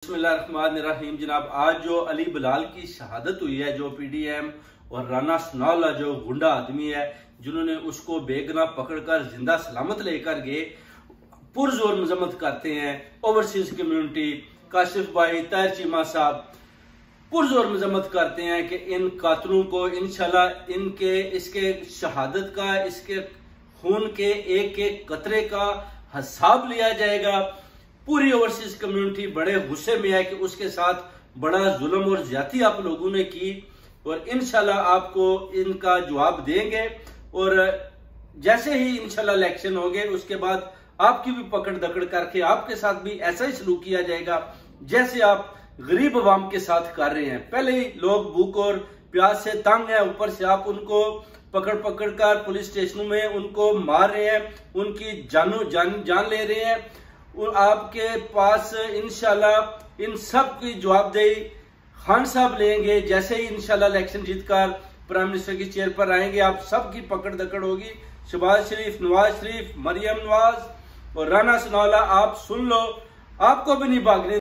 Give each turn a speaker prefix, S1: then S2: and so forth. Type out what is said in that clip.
S1: बिस्मिल्लाहिर्रहमानिर्रहीम। जनाब, आज जो अली बिलाल की शहादत हुई है, जो पीडीएम और राना सनाउल्लाह जो गुंडा आदमी है जिन्होंने उसको बेगुनाह पकड़कर जिंदा सलामत लेकर गए, पुरजोर मजम्मत करते हैं ओवरसीज कम्युनिटी, काशिफ भाई, ताहिर चीमा साहब पुरजोर मजम्मत करते हैं कि इन कातलों को इंशाल्लाह इनके इसके शहादत का, इसके खून के एक एक कतरे का हिसाब लिया जाएगा। पूरी ओवरसीज कम्युनिटी बड़े गुस्से में है कि उसके साथ बड़ा जुल्म और ज्यादती आप लोगों ने की, और इंशाल्लाह आपको इनका जवाब देंगे। और जैसे ही इंशाल्लाह इलेक्शन होंगे उसके बाद आपकी भी पकड़ दकड़ करके आपके साथ भी ऐसा ही सलूक किया जाएगा जैसे आप गरीब अवाम के साथ कर रहे हैं। पहले ही लोग भूख और प्यास से तंग है, ऊपर से आप उनको पकड़ पकड़ कर पुलिस स्टेशनों में उनको मार रहे हैं, उनकी जान ले रहे हैं। आपके पास इंशाल्लाह इन सब की जवाबदेही खान साहब लेंगे। जैसे ही इंशाल्लाह इलेक्शन जीतकर प्राइम मिनिस्टर की चेयर पर आएंगे, आप सबकी पकड़ दकड़ होगी। शहबाज शरीफ, नवाज शरीफ, मरियम नवाज और राना सनाउल्लाह, आप सुन लो, आपको भी नहीं भागने